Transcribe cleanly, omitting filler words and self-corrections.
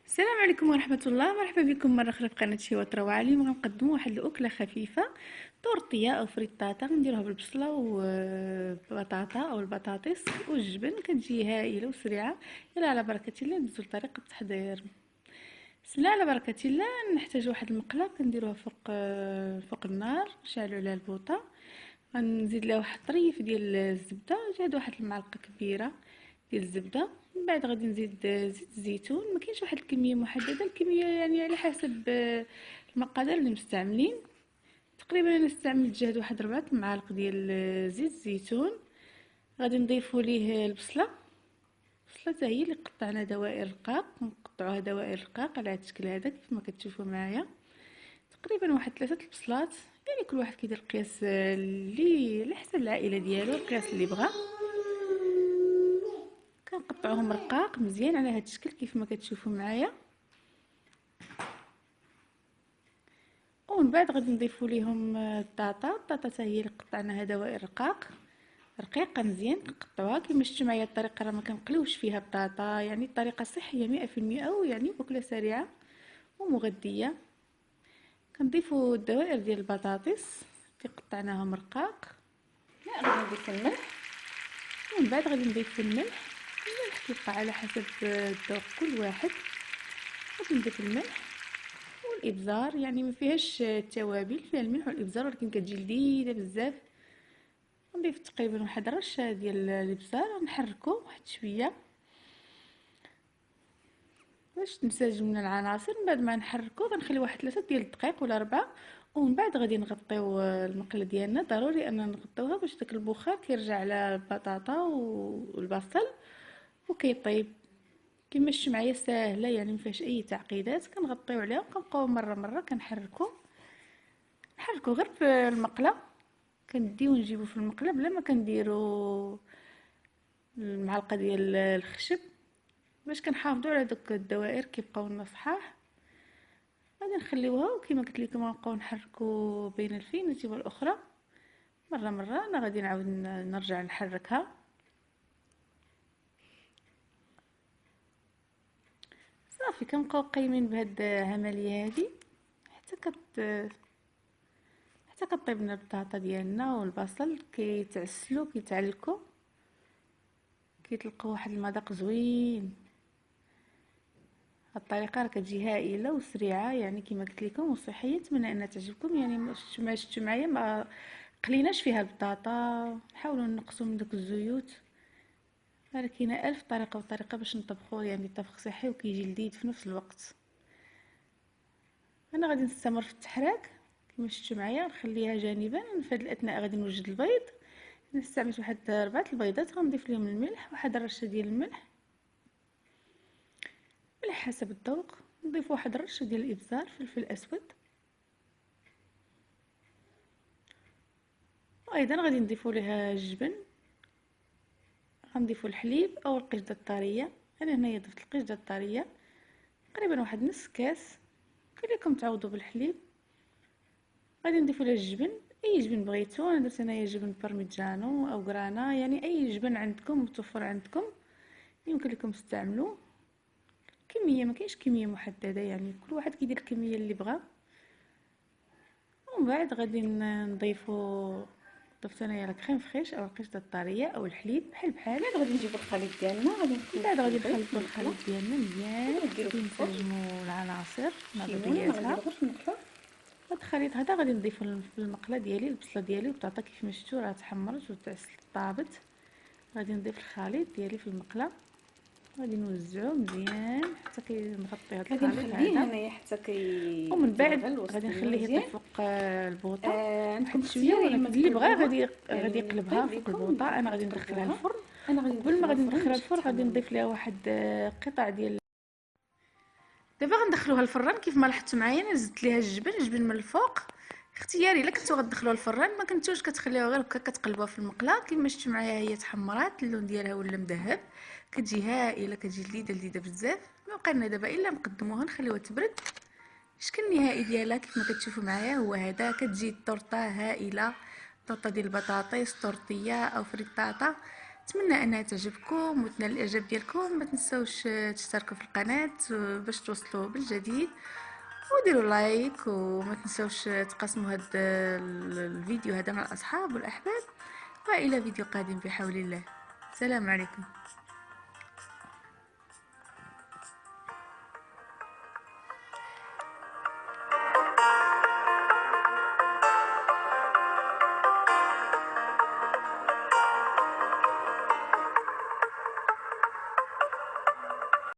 السلام عليكم ورحمة الله. مرحبا بكم مرة أخرى في قناة شهوة روعة. اليوم غنقدموا واحد الأكلة خفيفة، طورطية أو فريطاطة. غنديروها بالبصلة وبطاطا أو البطاطس والجبن، كتجي هائلة وسريعة. يلا على بركة الله ندوزو لطريقة التحضير. بسم الله على بركة الله. نحتاج واحد المقلة كنديروها فوق النار، نشعلو عليها البوطة، غنزيد لها واحد الطريف ديال الزبدة، هاد واحد المعلقة كبيرة ديال الزبده. من بعد غادي نزيد زيت الزيتون. ما كاينش واحد الكميه محدده، الكميه يعني على حسب المقادير اللي مستعملين. تقريبا انا استعملت جهد واحد 4 معالق ديال زيت الزيتون. غادي نضيفوا ليه البصله حتى هي اللي قطعنا دوائر رقاق، نقطعوها دوائر رقاق على هذا الشكل هذا كيف ما كتشوفوا معايا. تقريبا واحد 3 البصلات، يعني كل واحد كيدير القياس اللي على حسب العائله ديالو، القياس اللي بغا. كنقطعوهم رقاق مزيان على هذا الشكل كيف ما كتشوفوا معايا. ومن بعد غادي نضيفوا ليهم الطاطا حتى هي اللي قطعناها دوائر رقاق رقيقه مزيان. كنقطعوها كيما شفتوا معايا. الطريقه راه ما كنقليوش فيها البطاطا، يعني الطريقه صحيه 100%، ويعني اكله سريعه ومغذيه. كنضيفوا الدوائر ديال البطاطس اللي قطعناهم رقاق. غادي نضيف الملح، ومن بعد غادي نضيف الملح كيبقى على حسب الذوق كل واحد. غادي نضيف الملح والابزار، يعني ما فيهاش التوابل، فيها الملح والابزار ولكن كتجي لذيذه بزاف. نضيف تقريبا واحد الرشه ديال الابزار، نحركو واحد شويه باش تنسجم من العناصر. من بعد ما نحركو غنخلي واحد 3 ديال الدقائق ولا 4، ومن بعد غادي نغطيو المقله ديالنا. ضروري اننا نغطيوها باش داك البخار كيرجع على البطاطا والبصل وكيطيب. كما شفتوا معايا ساهله، يعني ما فيهاش اي تعقيدات. كنغطيو عليها وكنبقاو مره كنحركو غير في المقله. كنديو نجيبو في المقله بلا ما كنديرو المعلقه ديال الخشب، باش كنحافظوا على دوك الدوائر كيبقاو لنا صحاح. غادي نخليوها، وكما قلت لكم غنبقاو نحركو بين الفينه والاخرى مره. انا غادي نعاود نرجع نحركها. صافي كنبقاو قايمين بهاد العمليه هذه حتى كطيب لنا البطاطا ديالنا والبصل، كيتعسلوا كيتعلكوا، كيطلقوا واحد المذاق زوين. الطريقه راه كتجي هائله وسريعه، يعني كما قلت لكم وصحيه. نتمنى انها تعجبكم. يعني ما شفتوا معايا ما قليناش فيها البطاطا، نحاولوا نقصوا من داك الزيوت. راه كاينه الف طريقه وطريقه باش نطبخوا، يعني الطبخ صحي وكيجي لذيذ في نفس الوقت. انا غادي نستمر في التحراك كما شفتوا معايا، نخليها جانبا. في هذه الاثناء غادي نوجد البيض. نستعمل واحد 4 البيضات، غنضيف لهم الملح، واحد الرشه ديال الملح حسب الذوق. نضيف واحد الرشه ديال الابزار، فلفل اسود. وايضا غادي نضيفوا لها الجبن، غنضيفوا الحليب او القشده الطريه. انا هنايا ضفت القشده الطريه تقريبا واحد نص كاس، خليكم تعوضوا بالحليب. غادي نضيفوا لها الجبن، اي جبن بغيتو. انا درت هنايا جبن بارميجانو او غرانا، يعني اي جبن عندكم متوفر عندكم يمكن لكم تستعملوا. كميه ما كاينش كميه محدده، يعني كل واحد كيدير الكميه اللي بغا. ومن بعد غادي نضيفوا ضفت انايا لا كريم فريش او القشطه الطريه او الحليب بحال بحال. بعد غادي نجيبو الخليط ديالنا، من بعد غادي نخلطوا الخليط ديالنا مزيان، غادي نسجموا العناصر مع بعضياتها. هاد الخليط هذا غادي نضيفو في المقله ديالي، البصله ديالي والبطاطا كيف ما شفتوا راه تحمرت وتعسلت طابت. غادي نضيف الخليط ديالي في المقله، غادي نوزعوه مزيان حتى كنغطي هذا الخليط نخليه هذا. هنايا حتى ومن بعد كيتغل غادي نخليه يطيب فوق البوطه عندكم واحد شويه، اختيار، يا ولكن اما اللي بغا تقلبوها غادي يقلبها فوق البوطه. انا غادي ندخلها الفرن. قبل ما غادي ندخلها الفرن غادي نضيف ليها واحد قطع ديال دابا غندخلوها الفران. كيف ما لاحظتوا معايا انا زدت ليها الجبن من الفوق، اختياري. الا كنتو غتدخلوها الفران ما كنتوش كتخليوها غير هكا كتقلبوها في المقله. كيما شفتوا معايا هي تحمرات، اللون ديالها ولا مذهب، كتجي هائله، كتجي لذيذه بزاف. ما بقى لنا دابا الا نقدموها نخليوها تبرد. الشكل النهائي ديالها كيف ما كتشوفوا معايا هو هذا. كتجي الطورطه هائله، طورطه ديال البطاطس، طورطيه او فريطاطه. نتمنى انها تعجبكم وتنال الاعجاب ديالكم. ما تنسوش تشتركوا في القناه باش توصلوا بالجديد، وديروا لايك، وما تنسوش تقسموا هذا الفيديو هذا مع الاصحاب والاحباب. والى فيديو قادم بحول الله. السلام عليكم.